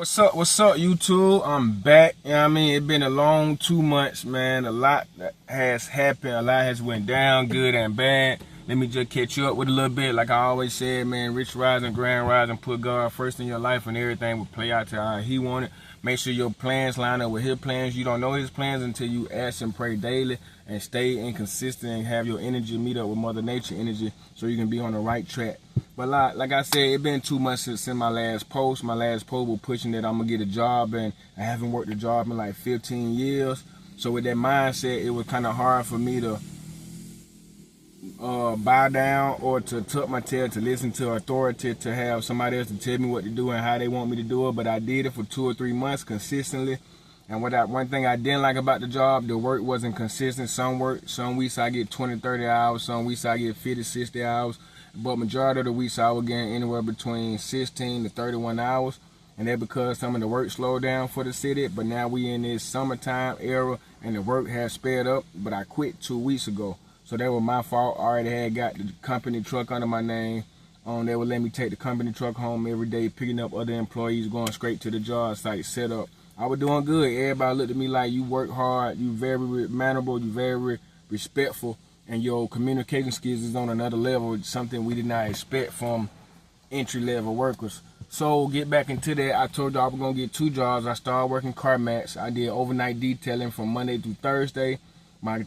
What's up, YouTube? I'm back. You know what I mean? It's been a long 2 months, man. A lot has happened. A lot has went down, good and bad. Let me just catch you up with a little bit. Like I always said, man, rich rising, grand rising, put God first in your life and everything will play out to how he wanted. Make sure your plans line up with his plans. You don't know his plans until you ask and pray daily and stay inconsistent and have your energy meet up with Mother Nature energy so you can be on the right track. But like I said, it's been 2 months since my last post. My last post was pushing that I'm going to get a job, and I haven't worked a job in like 15 years. So with that mindset, it was kind of hard for me to bow down or to tuck my tail, to listen to authority, to have somebody else to tell me what to do and how they want me to do it. But I did it for 2 or 3 months consistently. And one thing I didn't like about the job, the work wasn't consistent. Some weeks I get 20, 30 hours. Some weeks I get 50, 60 hours. But majority of the weeks I was getting anywhere between 16 to 31 hours. And that's because some of the work slowed down for the city. But now we in this summertime era and the work has sped up. But I quit 2 weeks ago. So that was my fault. I already had got the company truck under my name. They would let me take the company truck home every day, picking up other employees, going straight to the job site, set up. I was doing good. Everybody looked at me like, you work hard, you very mannerable, you very respectful, and your communication skills is on another level, something we did not expect from entry-level workers. So get back into that. I told you I was going to get 2 jobs. I started working car mats. I did overnight detailing from Monday through Thursday. My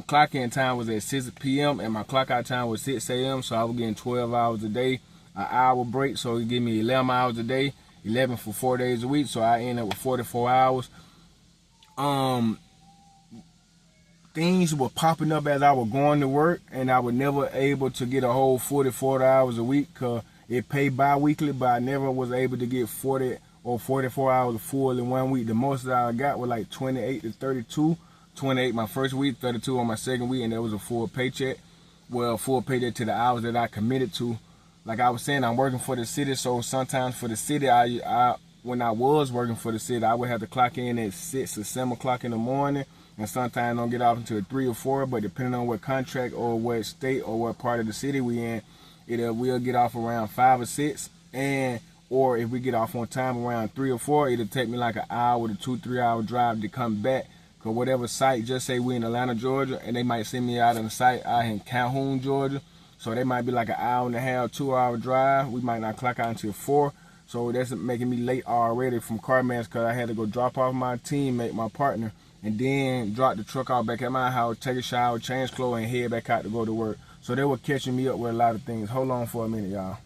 clock-in time was at 6 p.m. and my clock-out time was 6 a.m. So I was getting 12 hours a day, an hour break. So it gave me 11 hours a day, 11 for 4 days a week. So I ended up with 44 hours. Things were popping up as I was going to work, and I was never able to get a whole 40 hours a week because it paid bi-weekly, but I never was able to get 40 or 44 hours full in 1 week. The most that I got was like 28 to 32. 28 my first week, 32 on my second week, and that was a full paycheck. Well, full paycheck to the hours that I committed to. Like I was saying, I'm working for the city, so sometimes for the city, when I was working for the city, I would have to clock in at 6 or 7 o'clock in the morning, and sometimes I don't get off until 3 or 4, but depending on what contract or what state or what part of the city we in, we'll get off around 5 or 6, or if we get off on time around 3 or 4, it'll take me like an hour to 2-3 hour drive to come back. Cause whatever site, just say we in Atlanta, Georgia, and they might send me out on the site out in Calhoun, Georgia. So they might be like an hour and a half, 2 hour drive. We might not clock out until 4. So that's making me late already from car mats because I had to go drop off my teammate, my partner, and then drop the truck out back at my house, take a shower, change clothes, and head back out to go to work. So they were catching me up with a lot of things. Hold on for a minute, y'all.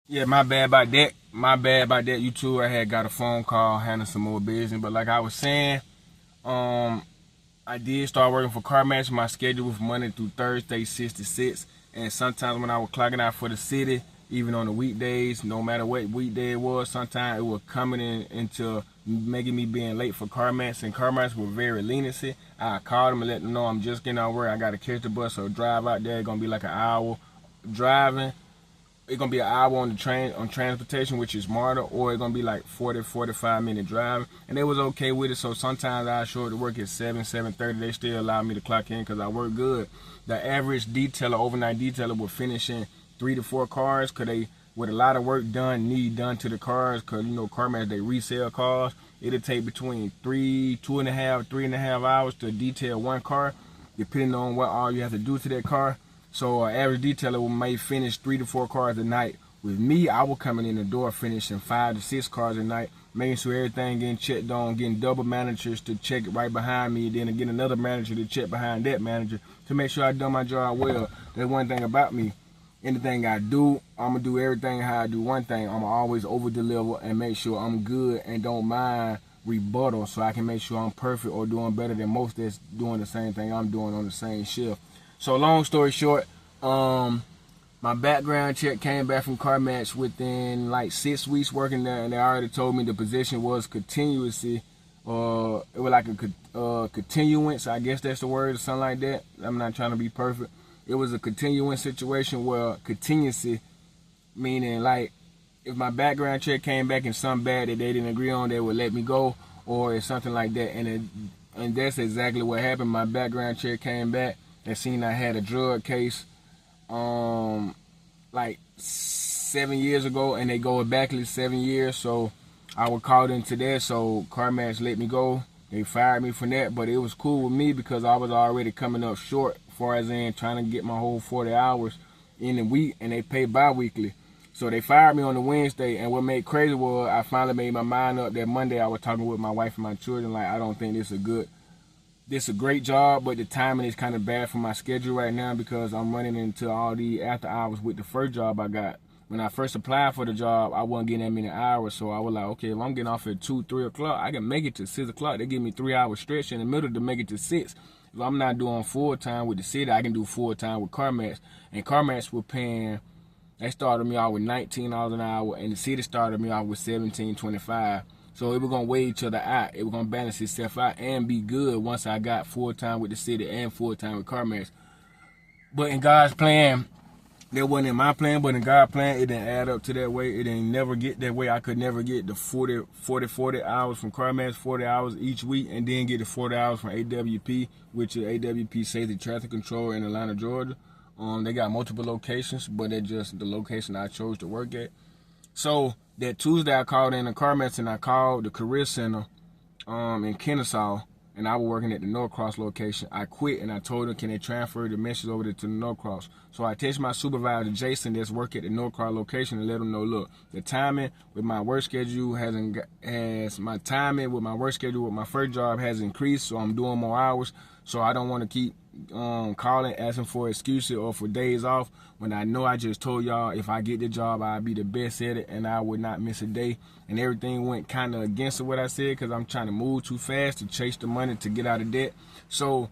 Yeah, my bad about that. My bad about that, you too. I had got a phone call, handling some more business. But like I was saying, I did start working for car mats. My schedule was Monday through Thursday, 6 to 6. And sometimes when I was clocking out for the city, even on the weekdays, no matter what weekday it was, sometimes it was coming into making me being late for car mats. And car mats were very leniency. I called them and let them know I'm just getting out of work. I got to catch the bus or drive out there. It's going to be like an hour driving. It's going to be an hour on the train, on transportation, which is smarter, or it's going to be like 40-45 minute drive. And they was okay with it, so sometimes I show up to work at 7:30. They still allow me to clock in because I work good. The average detailer, overnight detailer, will finish in 3 to 4 cars because they, with a lot of work done to the cars, because, you know, car mats, they resell cars. It'll take between 2.5 hours to detail 1 car, depending on what all you have to do to that car. So an average detailer may finish 3 to 4 cars a night. With me, I was coming in the door finishing 5 to 6 cars a night, making sure everything getting checked on, getting double managers to check it right behind me, then again another manager to check behind that manager to make sure I done my job well. That's one thing about me. Anything I do, I'm going to do everything how I do one thing. I'm always over deliver and make sure I'm good and don't mind rebuttal so I can make sure I'm perfect or doing better than most that's doing the same thing I'm doing on the same shift. So long story short, my background check came back from car mats within like 6 weeks working there, and they already told me the position was continuously, it was like a continuance, I guess that's the word, or something like that. I'm not trying to be perfect. It was a continuance situation where continuously, meaning like if my background check came back and something bad that they didn't agree on, they would let me go, or it's something like that. And that's exactly what happened. My background check came back. They seen I had a drug case like 7 years ago, and they go back at 7 years. So I was called into that, so CarMax let me go. They fired me from that, but it was cool with me because I was already coming up short as far as in trying to get my whole 40 hours in the week, and they pay bi-weekly. So they fired me on the Wednesday, and what made crazy was I finally made my mind up that Monday I was talking with my wife and my children, like, I don't think this is a great job, but the timing is kind of bad for my schedule right now because I'm running into all the after hours with the first job I got. When I first applied for the job, I wasn't getting that many hours, so I was like, okay, if I'm getting off at 2, 3 o'clock, I can make it to 6 o'clock. They give me 3 hour stretch in the middle to make it to 6. If I'm not doing full time with the city, I can do full time with CarMax. And CarMax were paying, they started me off with $19 an hour, and the city started me off with $17.25. So it was gonna weigh each other out. It was gonna balance itself out and be good once I got full time with the city and full time with CarMax. But in God's plan, that wasn't in my plan, but in God's plan, it didn't add up to that way. It didn't never get that way. I could never get the 40 hours from CarMax, 40 hours each week, and then get the 40 hours from AWP, which is AWP Safety Traffic Control in Atlanta, Georgia. They got multiple locations, but it's just the location I chose to work at. So that Tuesday, I called in the CarMax and I called the Career Center in Kennesaw, and I was working at the Norcross location. I quit and I told them, can they transfer the message over to the Norcross? So I texted my supervisor, Jason, that's working at the Norcross location, and let him know, look, the timing with my work schedule my timing with my work schedule with my first job has increased, so I'm doing more hours. So I don't want to keep calling, asking for excuses or for days off when I know I just told y'all if I get the job, I'll be the best at it and I would not miss a day. And everything went kind of against what I said because I'm trying to move too fast to chase the money to get out of debt. So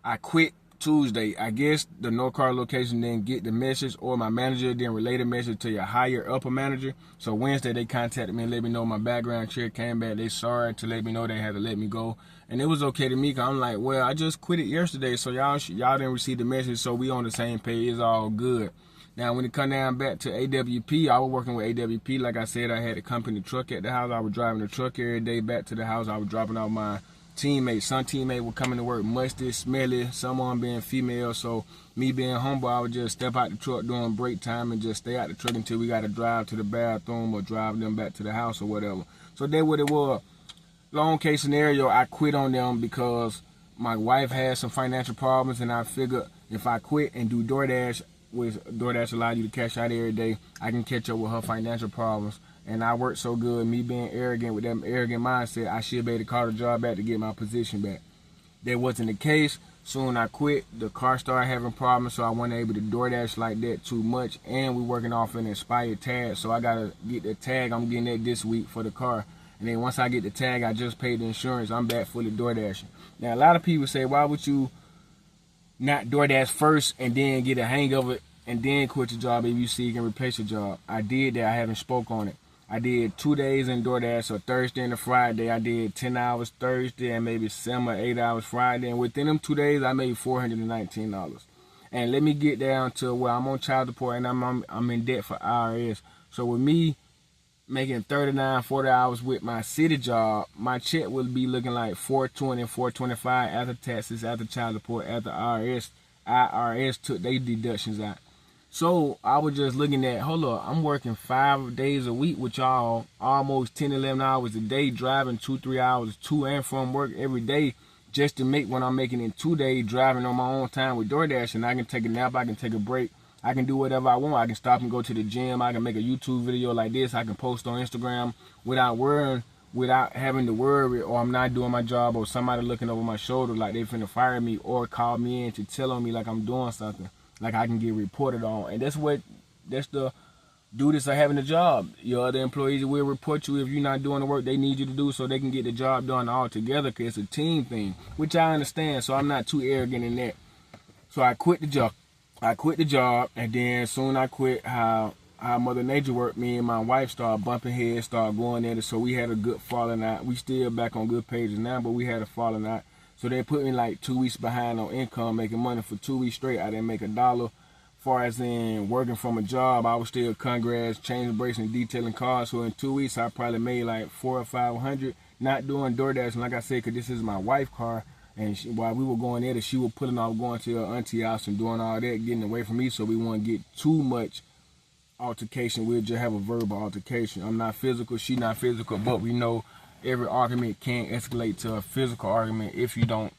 I quit Tuesday. I guess the Norcross location didn't get the message, or my manager didn't relay the message to your higher upper manager. So Wednesday they contacted me and let me know my background check came back. They sorry to let me know they had to let me go. And it was okay to me because I'm like, well, I just quit it yesterday, so y'all didn't receive the message, so we on the same page. It's all good. Now, when it come down back to AWP, I was working with AWP. Like I said, I had a company truck at the house. I was driving the truck every day back to the house. I was dropping off my teammates. Some teammates were coming to work musty, smelly, someone being female. So me being humble, I would just step out the truck during break time and just stay out the truck until we got to drive to the bathroom or drive them back to the house or whatever. So that's what it was. Long case scenario, I quit on them because my wife had some financial problems, and I figured if I quit and do DoorDash, which DoorDash allows you to cash out every day, I can catch up with her financial problems. And I worked so good, me being arrogant with that arrogant mindset, I should be able to call the job back to get my position back. That wasn't the case. Soon I quit. The car started having problems, so I wasn't able to DoorDash like that too much. And we're working off an expired tag, so I got to get the tag. I'm getting that this week for the car. And then once I get the tag, I just paid the insurance. I'm back fully DoorDashing. Now, a lot of people say, why would you not DoorDash first and then get a hang of it and then quit your job if you see you can replace your job? I did that. I haven't spoke on it. I did 2 days in DoorDash, so Thursday and a Friday. I did 10 hours Thursday and maybe 7 or 8 hours Friday. And within them 2 days, I made $419. And let me get down to where I'm on child support and I'm in debt for IRS. So with me making 39, 40 hours with my city job, my check would be looking like $420, $425 after taxes, after child support, after IRS took their deductions out. So I was just looking at, hold up, I'm working 5 days a week with y'all, almost 10, 11 hours a day, driving 2, 3 hours to and from work every day just to make what I'm making in 2 days, driving on my own time with DoorDash. And I can take a nap, I can take a break. I can do whatever I want. I can stop and go to the gym. I can make a YouTube video like this. I can post on Instagram without having to worry, or I'm not doing my job, or somebody looking over my shoulder like they finna fire me or call me in to tell on me like I'm doing something, like I can get reported on. And that's the duties of having a job. Your other employees will report you if you're not doing the work they need you to do so they can get the job done all together, because it's a team thing, which I understand, so I'm not too arrogant in that. So I quit the job. And then soon I quit, how Mother Nature worked, me and my wife started bumping heads, started going at it, so we had a good falling out. We still back on good pages now, but we had a falling out. So they put me like 2 weeks behind on income, making money for 2 weeks straight. I didn't make $1. As far as in working from a job, I was still congrats, changing brakes and detailing cars. So in 2 weeks, I probably made like $400 or $500, not doing DoorDash. And like I said, because this is my wife's car. And while we were going there, she was pulling off going to her auntie house and doing all that, getting away from me, so we wouldn't get too much altercation. We'll just have a verbal altercation. I'm not physical, she not physical, but we know every argument can escalate to a physical argument if you don't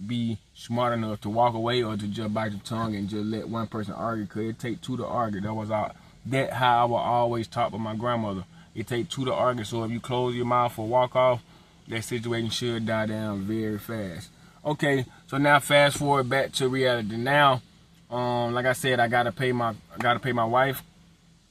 be smart enough to walk away or to just bite your tongue and just let one person argue, because it take two to argue. That how I was always taught by my grandmother. It take two to argue, so if you close your mouth or walk off, that situation should die down very fast. Okay, so now fast forward back to reality. Now, like I said, I gotta pay my wife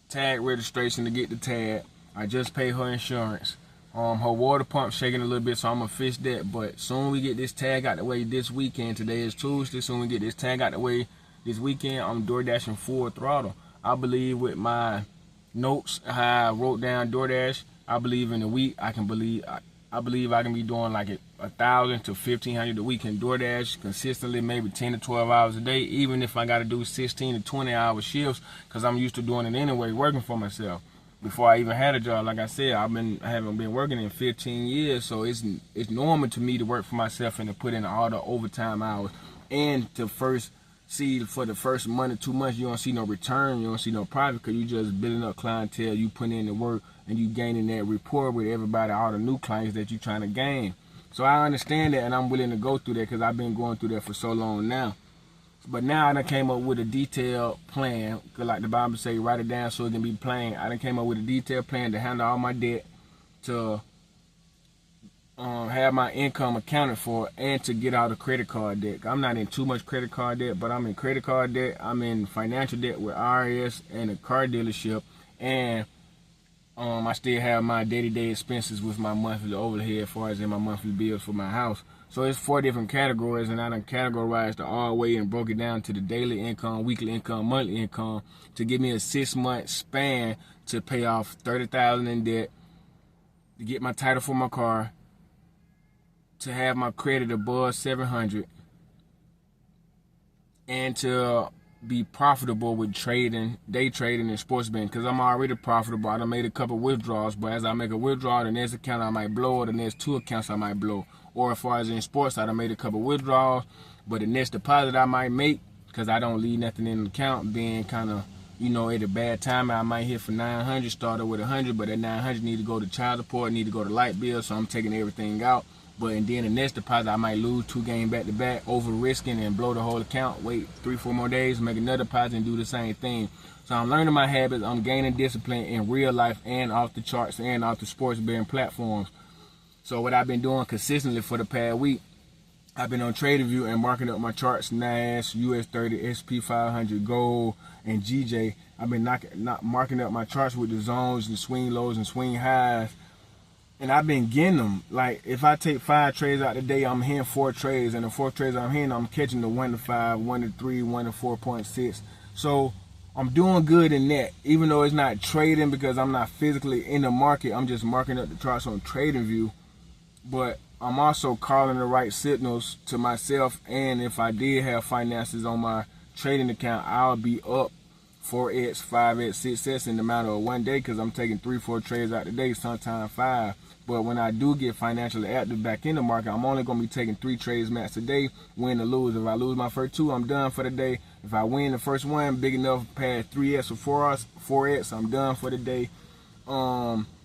tag registration to get the tag. I just paid her insurance. Her water pump shaking a little bit, so I'm gonna fix that. But soon we get this tag out the way this weekend. Today is Tuesday. Soon we get this tag out the way this weekend, I'm DoorDashing full throttle. I believe with my notes, how I wrote down DoorDash, I believe in a week I believe I can be doing like 1,000 to 1,500 a week in DoorDash consistently, maybe 10 to 12 hours a day, even if I got to do 16 to 20 hour shifts, because I'm used to doing it anyway, working for myself. Before I even had a job, like I said, I haven't been working in 15 years, so it's normal to me to work for myself and to put in all the overtime hours. And to first see, for the first month or 2 months, you don't see no return, you don't see no profit, because you just building up clientele, you putting in the work, and you gaining that rapport with everybody, all the new clients that you're trying to gain. So I understand that, and I'm willing to go through that, because I've been going through that for so long now. But now I done came up with a detailed plan, because like the Bible say, write it down so it can be plain. I done came up with a detailed plan to handle all my debt, to have my income accounted for, and to get out of credit card debt. I'm not in too much credit card debt, but I'm in credit card debt. I'm in financial debt with IRS and a car dealership, and I still have my day-to-day expenses with my monthly overhead as far as in my monthly bills for my house. So it's 4 different categories, and I done categorized the all way and broke it down to the daily income, weekly income, monthly income, to give me a 6-month span to pay off $30,000 in debt, to get my title for my car, to have my credit above 700, and to be profitable with trading, day trading, and sports betting, because I'm already profitable. I done made a couple withdrawals, but as I make a withdrawal, the next account I might blow, or the next 2 accounts I might blow. Or as far as in sports, I done made a couple withdrawals, but the next deposit I might make, because I don't leave nothing in the account, being kind of, at a bad time, I might hit for 900, started with 100, but that 900 need to go to child support, need to go to light bill, so I'm taking everything out. And then the next deposit, I might lose 2 games back to back, over risking and blow the whole account, wait 3-4 more days, make another deposit and do the same thing. So I'm learning my habits, I'm gaining discipline in real life and off the charts and off the sports betting platforms. So what I've been doing consistently for the past week, I've been on TradingView and marking up my charts, NAS, US30, SP500, Gold, and GJ. I've been marking up my charts with the zones and swing lows and swing highs. And I've been getting them. Like, if I take 5 trades out today, I'm hitting 4 trades. And the 4 trades I'm hitting, I'm catching the 1 to 5, 1 to 3, 1 to 4.6. So I'm doing good in that. Even though it's not trading, because I'm not physically in the market, I'm just marking up the charts on TradingView. But I'm also calling the right signals to myself. And if I did have finances on my trading account, I'll be up 4x, 5x, 6x in the matter of 1 day, because I'm taking 3-4 trades out today, sometimes 5. But when I do get financially active back in the market, I'm only going to be taking 3 trades max a day, win or lose. If I lose my first 2, I'm done for the day. If I win the first one, big enough past 3x or 4x, I'm done for the day.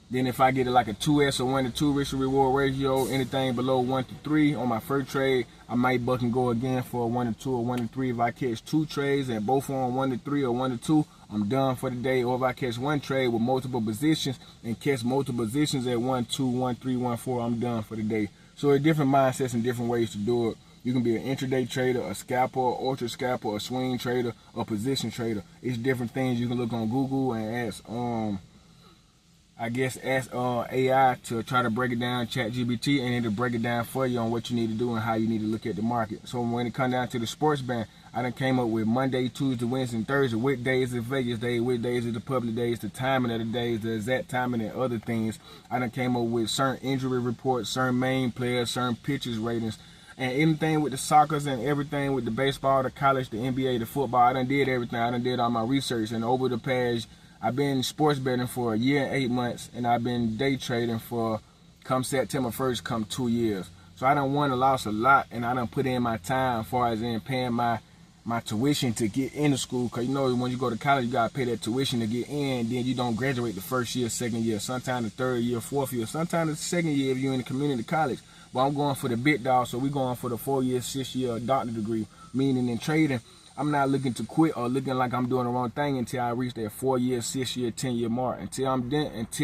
Then if I get like a 2x or 1 to 2 risk to reward ratio, anything below 1 to 3 on my first trade, I might buck and go again for a 1 to 2 or 1 to 3. If I catch 2 trades and both on 1 to 3 or 1 to 2, I'm done for the day. Or if I catch 1 trade with multiple positions and catch multiple positions at 1, 2, 1, 3, 1, 4, I'm done for the day. So there are different mindsets and different ways to do it. You can be an intraday trader, a scalper, ultra scalper, a swing trader, a position trader. It's different things. You can look on Google and ask AI to try to break it down, ChatGPT, and it'll break it down for you on what you need to do and how you need to look at the market. So when it comes down to the sports betting, I done came up with Monday, Tuesday, Wednesday, and Thursday. What days is Vegas day, what days is the public days, the timing of the days, the exact timing, and other things. I done came up with certain injury reports, certain main players, certain pitchers ratings, and anything with the soccers and everything with the baseball, the college, the NBA, the football. I done did everything. I done did all my research, and over the past, I've been sports betting for 1 year and 8 months, and I've been day trading for, come September 1st, come 2 years. So I done won and lost a lot, and I done put in my time as far as in paying my my tuition to get into school, because you know when you go to college you gotta pay that tuition to get in. Then you don't graduate the first year, second year, sometimes the third year, fourth year, sometimes the second year if you're in the community college. But I'm going for the big dog, so we're going for the 4-year, 6-year doctorate degree. Meaning in trading, I'm not looking to quit or looking like I'm doing the wrong thing until I reach that 4-year, 6-year, 10-year mark. Until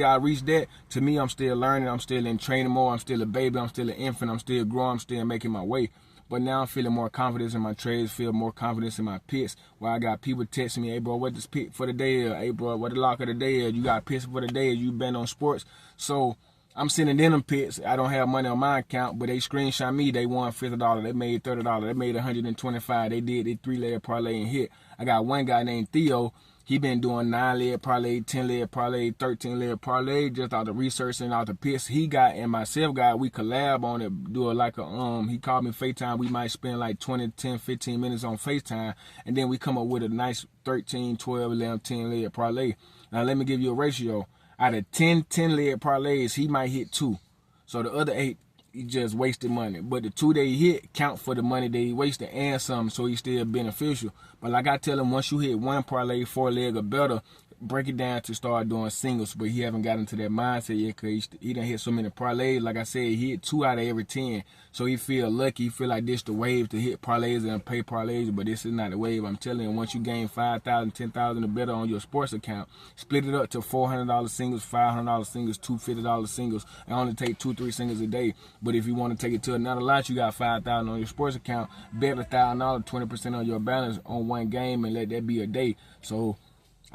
I reach that, to me, I'm still learning. I'm still in training mode. I'm still a baby. I'm still an infant. I'm still growing. I'm still making my way. But now I'm feeling more confidence in my trades, feel more confidence in my picks, where I got people texting me, hey, bro, what this pick for the day is? Hey, bro, what the lock of the day is? You got picks for the day? You been on sports? So I'm sending them picks. I don't have money on my account, but they screenshot me. They won $50. They made $30. They made $125. They did a 3-leg parlay and hit. I got one guy named Theo. He been doing 9-leg parlay, 10-leg parlay, 13-leg parlay, just out the research and out the picks he got, and myself got. We collab on it, do it like a he called me FaceTime. We might spend like 20, 10, 15 minutes on FaceTime, and then we come up with a nice 13, 12, 11, 10-leg parlay. Now let me give you a ratio. Out of 10 10-leg parlays, he might hit 2. So the other 8, he just wasted money. But the 2 that he hit count for the money that he wasted and some, so he's still beneficial. But like I tell him, once you hit one parlay, 4-leg or better, break it down to start doing singles. But he haven't got into that mindset yet, because he done hit so many parlays. Like I said, he hit 2 out of every 10. So he feel lucky. He feel like this the wave to hit parlays and pay parlays. But this is not the wave. I'm telling you, once you gain 5,000, 10,000 or better on your sports account, split it up to $400 singles, $500 singles, $250 singles, and only take 2-3 singles a day. But if you want to take it to another lot, you got 5,000 on your sports account, bet $1,000, 20% on your balance on one game, and let that be a day. So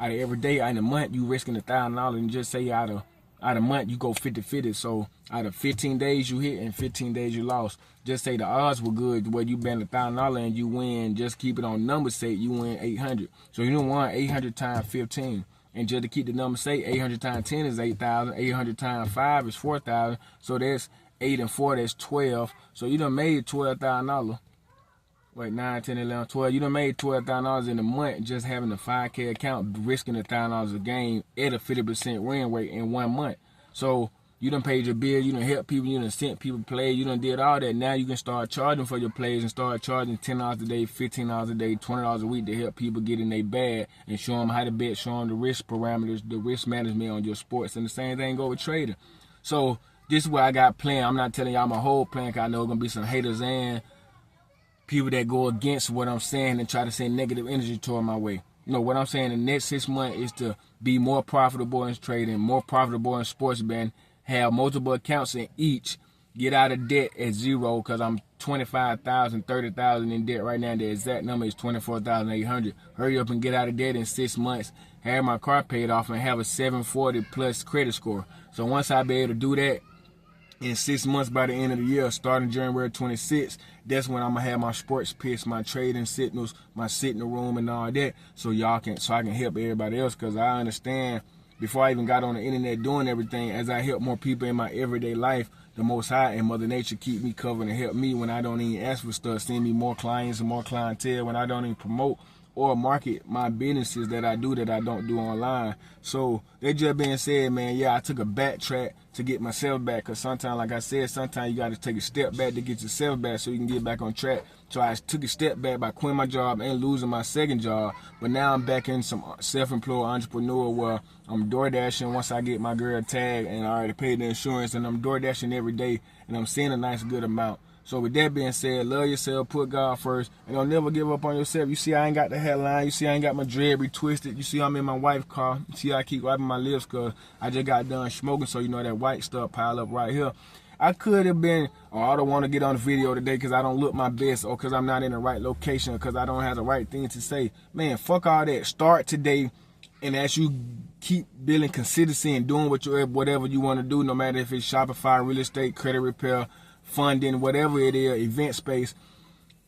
out of every day, in a month, you risking $1,000, and just say out of month, you go 50-50. So out of 15 days you hit and 15 days you lost. Just say the odds were good, where you bet $1,000 and you win, just keep it on number sake, you win 800. So you don't want 800 times 15. And just to keep the number sake, 800 times 10 is 8,000. 800 times 5 is 4,000. So that's 8 and 4, that's 12. So you done made $12,000. Wait, 9, 10, 11, 12. You done made $12,000 in a month just having a 5K account, risking $1,000 a game at a 50% win rate in 1 month. So you done paid your bill, you done helped people, you done sent people plays, you done did all that. Now you can start charging for your plays and start charging $10 a day, $15 a day, $20 a week to help people get in their bag and show them how to bet, show them the risk parameters, the risk management on your sports. And the same thing go with trading. So this is what I got planned. I'm not telling y'all my whole plan, because I know going to be some haters and people that go against what I'm saying and try to send negative energy toward my way. You know, what I'm saying in the next 6 months is to be more profitable in trading, more profitable in sports betting, have multiple accounts in each, get out of debt at 0, because I'm 25,000, 30,000 in debt right now. The exact number is 24,800. Hurry up and get out of debt in 6 months, have my car paid off, and have a 740 plus credit score. So once I be able to do that, in 6 months, by the end of the year, starting January 26th, that's when I'm gonna have my sports picks, my trading signals, my sitting room, and all that, so I can help everybody else. Because I understand, before I even got on the internet doing everything, as I help more people in my everyday life, the Most High and Mother Nature keep me covered and help me when I don't even ask for stuff, send me more clients and more clientele when I don't even promote or market my businesses that I don't do online. So that just being said, man, yeah, I took a backtrack to get myself back, because sometimes, like I said, sometimes you got to take a step back to get yourself back so you can get back on track. So I took a step back by quitting my job and losing my second job, but now I'm back in some self-employed entrepreneur where I'm door dashing once I get my girl tagged and I already paid the insurance, and I'm door dashing every day, and I'm seeing a nice good amount. So with that being said, love yourself, put God first, and don't never give up on yourself. You see I ain't got the headline. You see I ain't got my dread retwisted. You see I'm in my wife's car. You see I keep wiping my lips because I just got done smoking, so you know that white stuff pile up right here. I could have been, I don't want to get on the video today because I don't look my best, or because I'm not in the right location, or because I don't have the right thing to say. Man, fuck all that. Start today, and as you keep building consistency and doing whatever you want to do, no matter if it's Shopify, real estate, credit repair, funding, whatever it is, event space,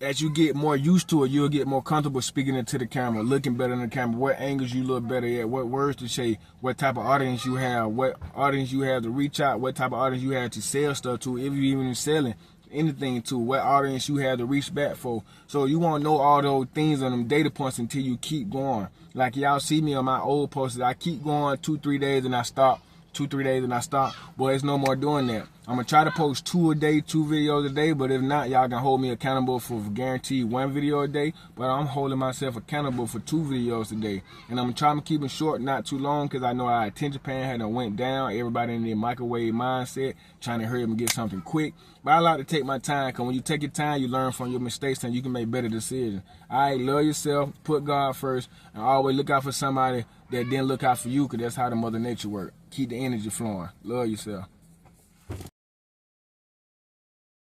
as you get more used to it, you'll get more comfortable speaking into the camera, looking better in the camera, what angles you look better at, what words to say, what type of audience you have, what audience you have to reach out, what type of audience you have to sell stuff to, if you're even selling anything to, what audience you have to reach back for. So you won't know all those things on them data points until you keep going. Like y'all see me on my old posts, I keep going 2-3 days and I stop. 2-3 days and I stop. Boy, it's no more doing that. I'm going to try to post 2 a day, 2 videos a day, but if not, y'all can hold me accountable for guaranteed 1 video a day, but I'm holding myself accountable for 2 videos a day. And I'm going to try to keep it short, not too long, because I know our attention span had went down. Everybody in their microwave mindset, trying to hurry up and get something quick. But I like to take my time, because when you take your time, you learn from your mistakes and you can make better decisions. All right, love yourself, put God first, and always look out for somebody that didn't look out for you, because that's how the Mother Nature works. Keep the energy flowing. Love yourself.